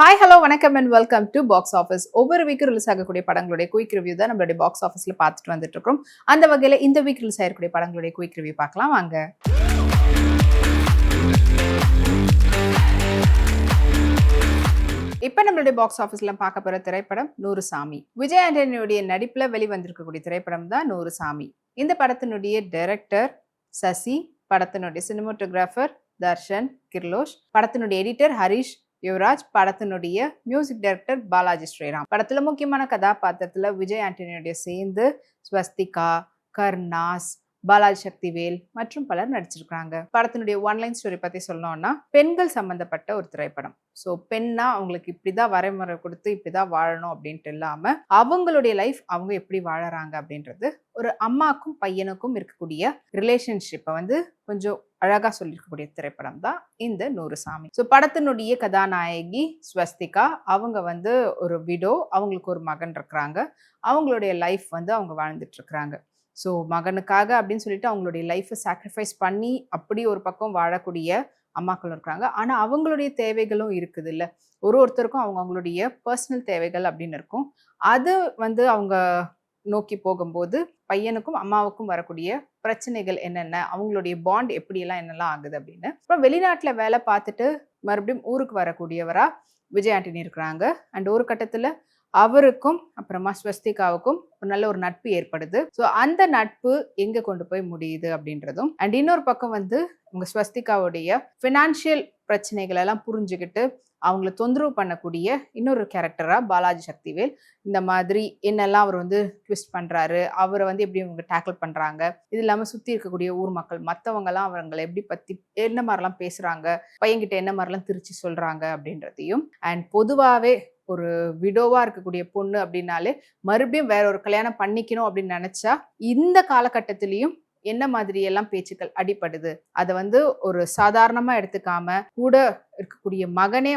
Hi hello வணக்கம் and welcome to box office. ஒவ்வொரு week release ஆகக்கூடிய படங்களுடைய குயிக் ரிவ்யூ தான் நம்மளுடைய பாக்ஸ் ஆஃபீஸ்ல பார்த்துட்டு வந்துட்டு இருக்கோம். அந்த வகையில் இந்த வீக் ரிலீஸ் ஆகக்கூடிய படங்களுடைய குயிக் ரிவ்யூ பார்க்கலாம் வாங்க. இப்ப நம்மளுடைய பாக்ஸ் ஆஃபீஸ்ல பார்க்க போற திரைப்படம் 100 சாமி. விஜய் ஆண்டனியுடைய நடிப்புல வெளிவந்திருக்கக்கூடிய திரைப்படம் தான் 100 சாமி. இந்த படத்தினுடைய டைரக்டர் சசி, படத்தினுடைய சினிமாட்டோகிராஃபர் தர்ஷன் கிர்லோஷ், படத்தினுடைய எடிட்டர் ஹரிஷ் யுவராஜ், படத்தினுடைய மியூசிக் டைரக்டர் பாலாஜி ஸ்ரீராம். படத்துல முக்கியமான கதாபாத்திரத்துல விஜய் ஆண்டனியோட சேர்ந்து ஸ்வஸ்திகா, கர்ணாஸ், பாலாஜி சக்திவேல் மற்றும் பலர் நடிச்சிருக்காங்க. படத்தினுடைய ஒன்லைன் ஸ்டோரி பத்தி சொல்லணும்னா, பெண்கள் சம்பந்தப்பட்ட ஒரு திரைப்படம். ஸோ பெண்ணா அவங்களுக்கு இப்படிதான் வரைமுறை கொடுத்து இப்படிதான் வாழணும் அப்படின்ட்டு இல்லாம அவங்களுடைய லைஃப் அவங்க எப்படி வாழறாங்க அப்படின்றது ஒரு அம்மாக்கும் பையனுக்கும் இருக்கக்கூடிய ரிலேஷன்ஷிப்பை கொஞ்சம் அழகா சொல்லியிருக்கக்கூடிய திரைப்படம் தான் இந்த 100 சாமி. ஸோ படத்தினுடைய கதாநாயகி ஸ்வஸ்திகா, அவங்க ஒரு விடோ, அவங்களுக்கு ஒரு மகன் இருக்கிறாங்க. அவங்களுடைய லைஃப் அவங்க வாழ்ந்துட்டு இருக்கிறாங்க. ஸோ மகனுக்காக அப்படின்னு சொல்லிட்டு அவங்களுடைய லைஃப்பை சாக்ரிஃபைஸ் பண்ணி அப்படி ஒரு பக்கம் வாழக்கூடிய அம்மாக்கள் இருக்கிறாங்க. ஆனால் அவங்களுடைய தேவைகளும் இருக்குது இல்லை, ஒருத்தருக்கும் அவங்களுடைய பர்சனல் தேவைகள் அப்படின்னு இருக்கும். அது அவங்க நோக்கி போகும்போது பையனுக்கும் அம்மாவுக்கும் வரக்கூடிய பிரச்சனைகள் என்னென்ன, அவங்களுடைய பாண்ட் எப்படியெல்லாம் என்னெல்லாம் ஆகுது அப்படின்னு. அப்புறம் வெளிநாட்டில் வேலை பார்த்துட்டு மறுபடியும் ஊருக்கு வரக்கூடியவரா விஜய் ஆண்டனி இருக்கிறாங்க. அண்ட் ஒரு கட்டத்தில் அவருக்கும் அப்புறமா ஸ்வஸ்திகாவுக்கும் ஒரு நல்ல ஒரு நட்பு ஏற்படுது. ஸோ அந்த நட்பு எங்க கொண்டு போய் முடியுது அப்படின்றதும், அண்ட் இன்னொரு பக்கம் உங்க ஸ்வஸ்திகாவுடைய ஃபினான்ஷியல் பிரச்சனைகள் எல்லாம் புரிஞ்சுக்கிட்டு அவங்கள தொந்தரவு பண்ணக்கூடிய இன்னொரு கேரக்டரா பாலாஜி சக்திவேல், இந்த மாதிரி என்னெல்லாம் அவர் ட்விஸ்ட் பண்றாரு, அவரை எப்படி இவங்க டேக்கிள் பண்றாங்க, இது இல்லாமல் சுற்றி இருக்கக்கூடிய ஊர் மக்கள் மற்றவங்கலாம் அவங்களை எப்படி பற்றி என்ன மாதிரிலாம் பேசுறாங்க, பையன்கிட்ட என்ன மாதிரிலாம் திருச்சி சொல்றாங்க அப்படின்றதையும், அண்ட் பொதுவாகவே ஒரு விடோவா இருக்கக்கூடிய பொண்ணு அப்படின்னாலே மறுபடியும் வேற ஒரு கல்யாணம் பண்ணிக்கணும் அப்படின்னு நினைச்சா இந்த காலகட்டத்திலையும் என்ன மாதிரி எல்லாம் பேச்சுக்கள் அடிப்படுது, அதை ஒரு சாதாரணமா எடுத்துக்காம கூட இருக்கக்கூடிய மகனே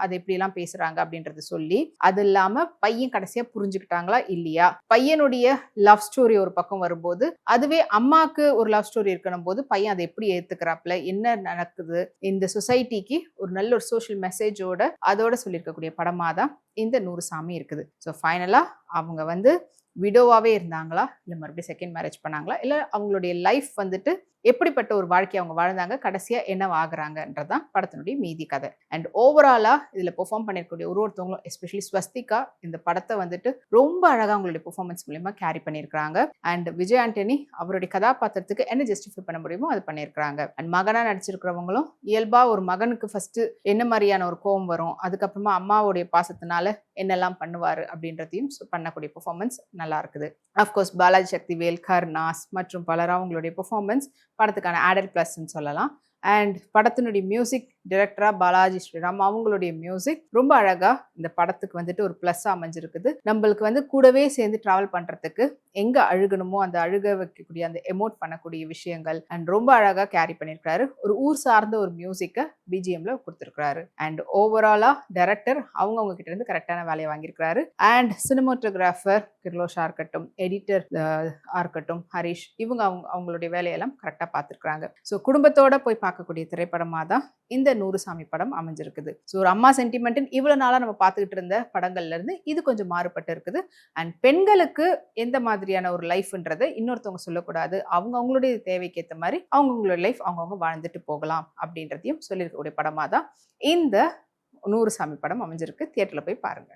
அதை எப்படி எல்லாம் பேசுறாங்க அப்படின்றத சொல்லி, அது இல்லாம பையன் கடைசியா புரிஞ்சுக்கிட்டாங்களா இல்லையா, பையனுடைய லவ் ஸ்டோரி ஒரு பக்கம் வரும்போது அதுவே அம்மாக்கு ஒரு லவ் ஸ்டோரி இருக்கணும் போது பையன் அதை எப்படி ஏத்துக்கிறாப்ல, என்ன நடக்குது இந்த சொசைட்டிக்கு ஒரு நல்ல ஒரு சோஷியல் மெசேஜோட அதோட சொல்லியிருக்கக்கூடிய படமா தான் இந்த 100 சாமி இருக்குது. ஸோ ஃபைனலா அவங்க விடோவாவே இருந்தாங்களா, இல்லை மறுபடியும் செகண்ட் மேரேஜ் பண்ணாங்களா, இல்லை அவங்களுடைய லைஃப் எப்படிப்பட்ட ஒரு வாழ்க்கையை அவங்க வாழ்ந்தாங்க, கடைசியா என்ன ஆகுறாங்கன்றதான் படத்தினுடைய மீதி கதை. அண்ட் ஓவராலா இதுல பெர்ஃபார்ம் பண்ணிருக்கக்கூடிய ஒருத்தவங்களும், எஸ்பெஷலி ஸ்வஸ்திகா, இந்த படத்தை ரொம்ப அழகா அவங்களுடைய பெர்ஃபார்மன்ஸ் மூலமா கேரி பண்ணியிருக்காங்க. அண்ட் விஜய் ஆண்டனி அவருடைய கதாபாத்திரத்துக்கு என்ன ஜஸ்டிஃபை பண்ண முடியுமோ அது பண்ணியிருக்காங்க. அண்ட் மகனா நடிச்சிருக்கிறவங்களும் இயல்பா ஒரு மகனுக்கு ஃபர்ஸ்ட் என்ன மாதிரியான ஒரு கோபம் வரும், அதுக்கப்புறமா அம்மாவுடைய பாசத்தினால என்னெல்லாம் பண்ணுவாரு அப்படின்றதையும் பண்ணக்கூடிய பெர்ஃபார்மன்ஸ் நல்லா இருக்குது. அஃப்கோர்ஸ் பாலாஜி சக்திவேல், கர்ணாஸ் மற்றும் பலர் அவங்களுடைய பெர்ஃபார்மன்ஸ் படத்துக்கான ஆடட் பிளஸ்ன்னு சொல்லலாம். அண்ட் படத்தினுடைய மியூசிக் டைரக்டரா பாலாஜி ஸ்ரீராம், அவங்களுடைய மியூசிக் ரொம்ப அழகா இந்த படத்துக்கு ஒரு பிளஸ் அமைஞ்சிருக்குது. நம்மளுக்கு கூடவே சேர்ந்து டிராவல் பண்றதுக்கு எங்க அழுகணுமோ அந்த அழுக வைக்கக்கூடிய அந்த எமோட் பண்ணக்கூடிய விஷயங்கள் அண்ட் ரொம்ப அழகா கேரி பண்ணியிருக்காரு. ஒரு ஊர் சார்ந்த ஒரு மியூசிக்கை பிஜிஎம்ல கொடுத்துருக்காரு. அண்ட் ஓவராலா டைரக்டர் அவங்க கிட்ட இருந்து கரெக்டான வேலையை வாங்கியிருக்காரு. அண்ட் சினிமாட்டோகிராஃபர் கிர்லோஷா இருக்கட்டும், எடிட்டர் இருக்கட்டும் ஹரிஷ், அவங்களுடைய வேலையெல்லாம் கரெக்டா பார்த்துருக்காங்க. ஸோ குடும்பத்தோட போய் பார்க்கக்கூடிய திரைப்படமா தான் இந்த 100 சாமி படம் அமைஞ்சிருக்குது. ஸோ ஒரு அம்மா சென்டிமெண்ட் இவ்வளவு நாளா நம்ம பார்த்துக்கிட்டு இருந்த படங்கள்ல இருந்து இது கொஞ்சம் மாறுபட்டு இருக்குது. அண்ட் பெண்களுக்கு எந்த மாதிரியான ஒரு லைஃப்ன்றதை இன்னொருத்தவங்க சொல்லக்கூடாது, அவங்களுடைய தேவைக்கு ஏற்ற மாதிரி அவங்களுடைய லைஃப் அவங்கவுங்க வாழ்ந்துட்டு போகலாம் அப்படின்றதையும் சொல்லியிருக்கக்கூடிய படமா தான் இந்த 100 சாமி படம் அமைஞ்சிருக்கு. தியேட்டர்ல போய் பாருங்க.